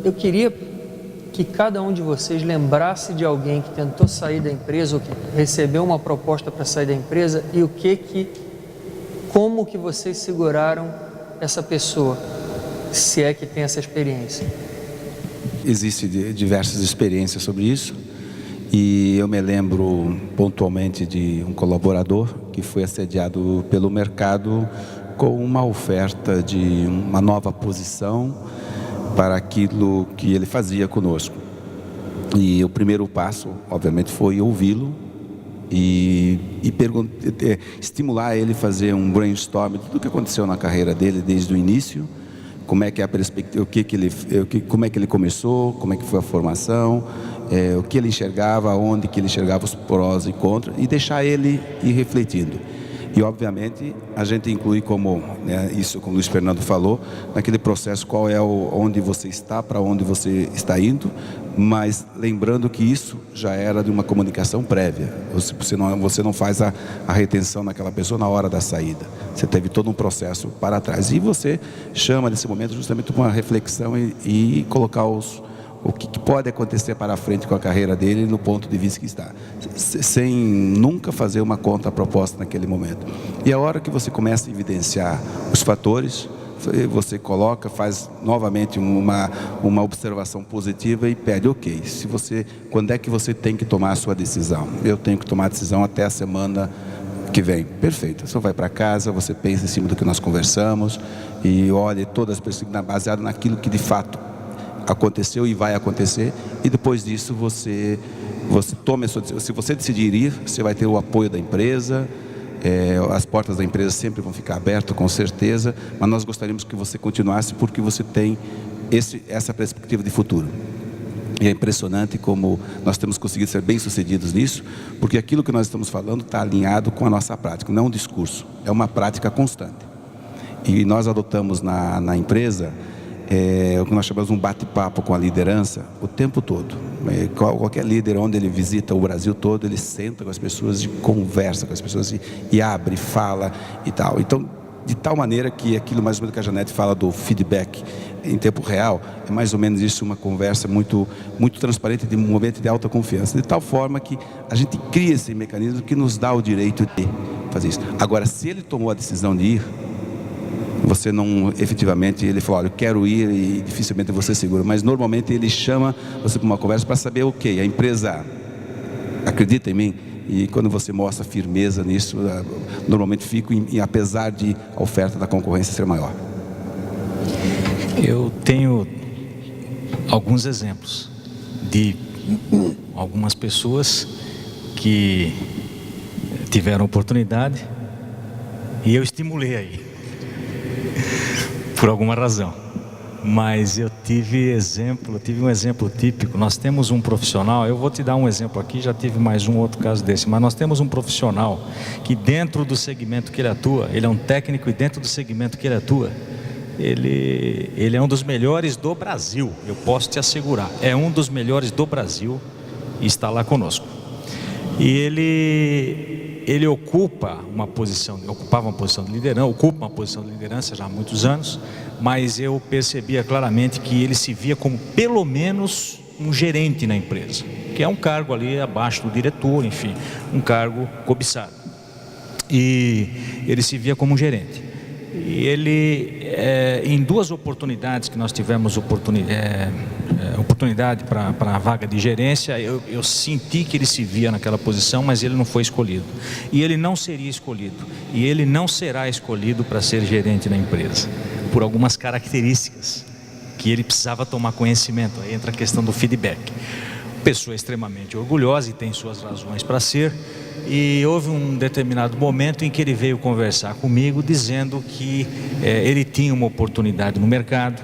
eu queria que cada um de vocês lembrasse de alguém que tentou sair da empresa ou que recebeu uma proposta para sair da empresa e como que vocês seguraram essa pessoa, se é que tem essa experiência. Existem diversas experiências sobre isso e eu me lembro pontualmente de um colaborador que foi assediado pelo mercado com uma oferta de uma nova posição para aquilo que ele fazia conosco. E o primeiro passo, obviamente, foi ouvi-lo e estimular ele a fazer um brainstorm de tudo que aconteceu na carreira dele desde o início, como é que é a perspectiva, como é que ele começou, como é que foi a formação, o que ele enxergava, onde que ele enxergava os prós e contras, e deixar ele ir refletindo. E obviamente a gente inclui isso como o Luiz Fernando falou, naquele processo qual é onde você está, para onde você está indo, mas lembrando que isso já era de uma comunicação prévia. Você não faz a retenção naquela pessoa na hora da saída. Você teve todo um processo para trás. E você chama nesse momento justamente uma reflexão e colocar o que pode acontecer para frente com a carreira dele no ponto de vista que está, sem nunca fazer uma contraproposta naquele momento. E a hora que você começa a evidenciar os fatores, você faz novamente uma observação positiva e pede, ok, quando é que você tem que tomar a sua decisão? Eu tenho que tomar a decisão até a semana que vem. Perfeito. Você vai para casa, você pensa em cima do que nós conversamos e olha todas as perspectivas baseadas naquilo que de fato aconteceu e vai acontecer, e depois disso você toma a sua decisão. Se você decidir ir, você vai ter o apoio da empresa, as portas da empresa sempre vão ficar abertas, com certeza, mas nós gostaríamos que você continuasse porque você tem essa perspectiva de futuro. E é impressionante como nós temos conseguido ser bem-sucedidos nisso, porque aquilo que nós estamos falando está alinhado com a nossa prática, não é um discurso, é uma prática constante. E nós adotamos na empresa o que nós chamamos de um bate-papo com a liderança o tempo todo. Qualquer líder, onde ele visita o Brasil todo, ele senta com as pessoas e conversa com as pessoas e abre, fala e tal. Então, de tal maneira que aquilo mais ou menos que a Janete fala do feedback em tempo real, é mais ou menos isso, uma conversa muito, muito transparente, de um momento de alta confiança, de tal forma que a gente cria esse mecanismo que nos dá o direito de fazer isso. Agora, se ele tomou a decisão de ir, você não, efetivamente, ele falou, olha, eu quero ir, e dificilmente você segura, mas normalmente ele chama você para uma conversa para saber, ok, a empresa acredita em mim, e quando você mostra firmeza nisso, normalmente fico, apesar de a oferta da concorrência ser maior. Eu tenho alguns exemplos de algumas pessoas que tiveram oportunidade e eu estimulei aí. Por alguma razão, mas eu tive um exemplo típico. Nós temos um profissional, eu vou te dar um exemplo aqui, já tive mais um outro caso desse, mas nós temos um profissional que dentro do segmento que ele atua, ele é um técnico e dentro do segmento que ele atua, ele é um dos melhores do Brasil, eu posso te assegurar, é um dos melhores do Brasil e está lá conosco. E ele ocupava uma posição de liderança já há muitos anos, mas eu percebia claramente que ele se via como pelo menos um gerente na empresa, que é um cargo ali abaixo do diretor, enfim, um cargo cobiçado. E ele se via como um gerente. E ele, em duas oportunidades que nós tivemos oportunidade para a vaga de gerência, eu senti que ele se via naquela posição, mas ele não foi escolhido. E ele não seria escolhido. E ele não será escolhido para ser gerente na empresa, por algumas características que ele precisava tomar conhecimento. Aí entra a questão do feedback. Pessoa extremamente orgulhosa e tem suas razões para ser. E houve um determinado momento em que ele veio conversar comigo dizendo que ele tinha uma oportunidade no mercado.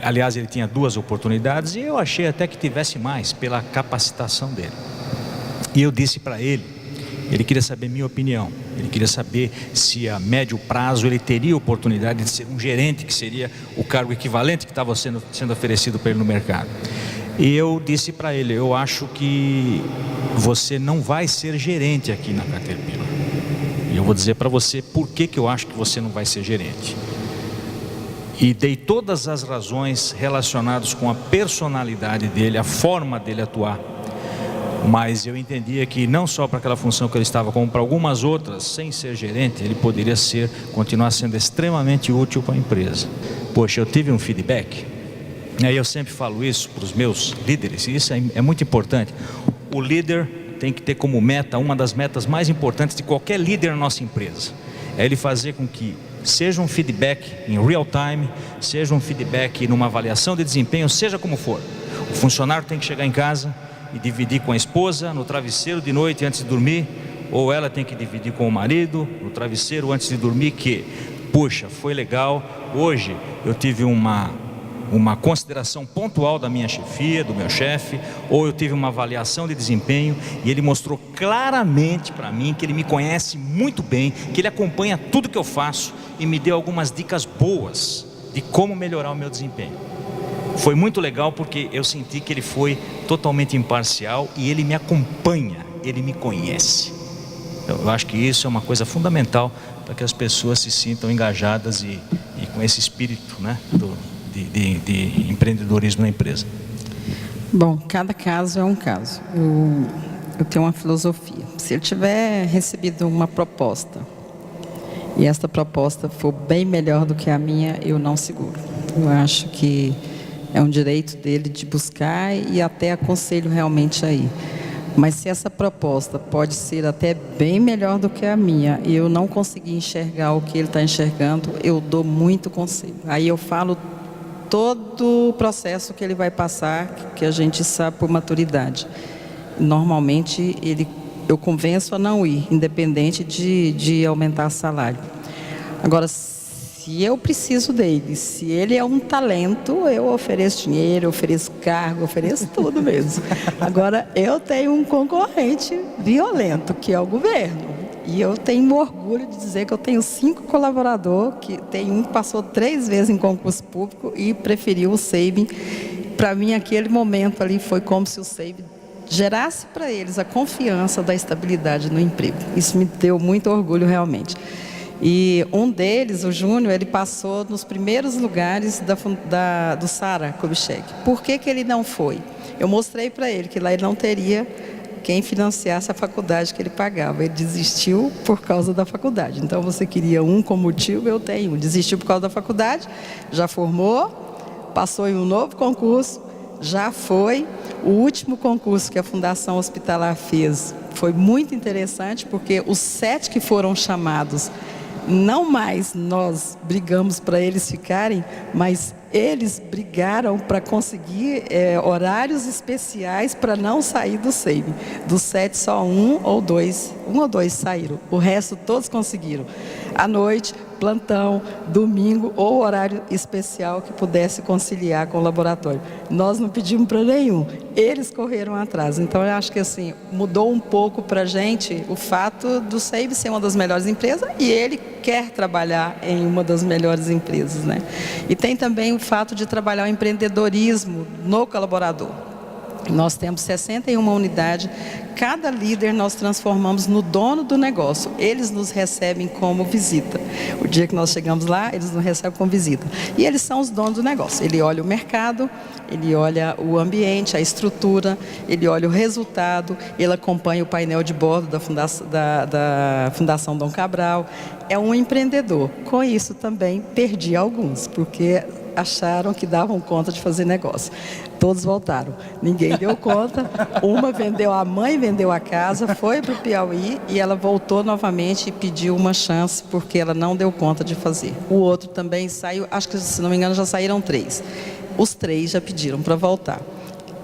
Aliás, ele tinha duas oportunidades e eu achei até que tivesse mais pela capacitação dele. E eu disse para ele queria saber minha opinião, ele queria saber se a médio prazo ele teria oportunidade de ser um gerente, que seria o cargo equivalente que estava sendo oferecido para ele no mercado. E eu disse para ele, eu acho que você não vai ser gerente aqui na Caterpillar. E eu vou dizer para você por que eu acho que você não vai ser gerente. e dei todas as razões relacionadas com a personalidade dele, a forma dele atuar. Mas eu entendia que não só para aquela função que ele estava, como para algumas outras, sem ser gerente, ele poderia continuar sendo extremamente útil para a empresa. Poxa, eu tive um feedback, e aí eu sempre falo isso para os meus líderes, e isso é muito importante. O líder tem que ter como meta, uma das metas mais importantes de qualquer líder na nossa empresa, é ele fazer com que seja um feedback em real time, seja um feedback numa avaliação de desempenho, seja como for. O funcionário tem que chegar em casa e dividir com a esposa no travesseiro de noite antes de dormir, ou ela tem que dividir com o marido no travesseiro antes de dormir, que, puxa, foi legal, hoje eu tive uma consideração pontual da minha chefia, do meu chefe, ou eu tive uma avaliação de desempenho e ele mostrou claramente para mim que ele me conhece muito bem, que ele acompanha tudo que eu faço e me deu algumas dicas boas de como melhorar o meu desempenho. Foi muito legal porque eu senti que ele foi totalmente imparcial e ele me acompanha, ele me conhece. Eu acho que isso é uma coisa fundamental para que as pessoas se sintam engajadas e com esse espírito, né, de empreendedorismo na empresa. Bom, cada caso é um caso. Eu tenho uma filosofia. Se ele tiver recebido uma proposta e esta proposta for bem melhor do que a minha, eu não seguro. Eu acho que é um direito dele de buscar e até aconselho realmente aí. Mas se essa proposta pode ser até bem melhor do que a minha e eu não conseguir enxergar o que ele está enxergando, eu dou muito conselho. Aí eu falo todo o processo que ele vai passar, que a gente sabe por maturidade. Normalmente eu convenço a não ir, independente de aumentar o salário. Agora, se eu preciso dele, se ele é um talento, eu ofereço dinheiro, ofereço cargo, ofereço tudo mesmo. Agora, eu tenho um concorrente violento, que é o governo. E eu tenho orgulho de dizer que eu tenho 5 colaboradores, que tem um que passou 3 vezes em concurso público e preferiu o SEIB. Para mim, aquele momento ali foi como se o SEIB gerasse para eles a confiança da estabilidade no emprego. Isso me deu muito orgulho realmente. E um deles, o Júnior, ele passou nos primeiros lugares do Sara Kubitschek. Por que ele não foi? Eu mostrei para ele que lá ele não teria quem financiasse a faculdade que ele pagava. Ele desistiu por causa da faculdade. Então, você queria um como tio, eu tenho. Desistiu por causa da faculdade, já formou, passou em um novo concurso, já foi. O último concurso que a Fundação Hospitalar fez foi muito interessante, porque os 7 que foram chamados, não mais nós brigamos para eles ficarem, mas eles brigaram para conseguir horários especiais para não sair do SEIB. Dos 7, só um ou dois saíram. O resto todos conseguiram. À noite, plantão, domingo ou horário especial que pudesse conciliar com o laboratório. Nós não pedimos para nenhum, eles correram atrás. Então, eu acho que assim, mudou um pouco para a gente o fato do SEIB ser uma das melhores empresas e ele quer trabalhar em uma das melhores empresas, né? E tem também o fato de trabalhar o empreendedorismo no colaborador. Nós temos 61 unidades, cada líder nós transformamos no dono do negócio. Eles nos recebem como visita. O dia que nós chegamos lá, eles nos recebem como visita. E eles são os donos do negócio. Ele olha o mercado, ele olha o ambiente, a estrutura, ele olha o resultado, ele acompanha o painel de bordo da Fundação Dom Cabral. É um empreendedor. Com isso também perdi alguns, porque acharam que davam conta de fazer negócio. Todos voltaram. Ninguém deu conta. A mãe vendeu a casa, foi para o Piauí e ela voltou novamente e pediu uma chance porque ela não deu conta de fazer. O outro também saiu, acho que, se não me engano, já saíram 3. Os 3 já pediram para voltar.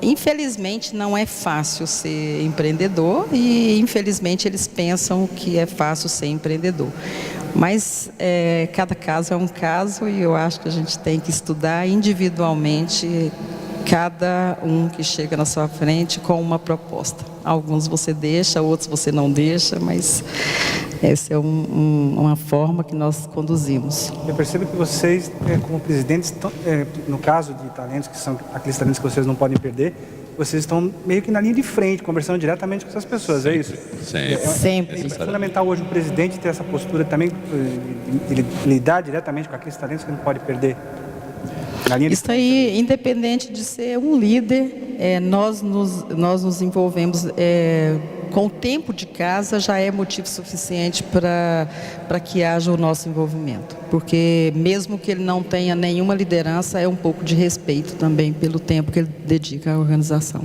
Infelizmente, não é fácil ser empreendedor e, infelizmente, eles pensam que é fácil ser empreendedor. Mas cada caso é um caso e eu acho que a gente tem que estudar individualmente cada um que chega na sua frente com uma proposta. Alguns você deixa, outros você não deixa, mas essa é uma forma que nós conduzimos. Eu percebo que vocês, como presidentes, no caso de talentos, que são aqueles talentos que vocês não podem perder, vocês estão meio que na linha de frente, conversando diretamente com essas pessoas, é isso? Sempre. É fundamental hoje o presidente ter essa postura também, ele lidar diretamente com aqueles talentos que não pode perder. Na linha de Isso aí, independente de ser um líder, nós nos envolvemos com o tempo de casa, já é motivo suficiente para que haja o nosso envolvimento. Porque mesmo que ele não tenha nenhuma liderança, é um pouco de respeito também pelo tempo que ele dedica à organização.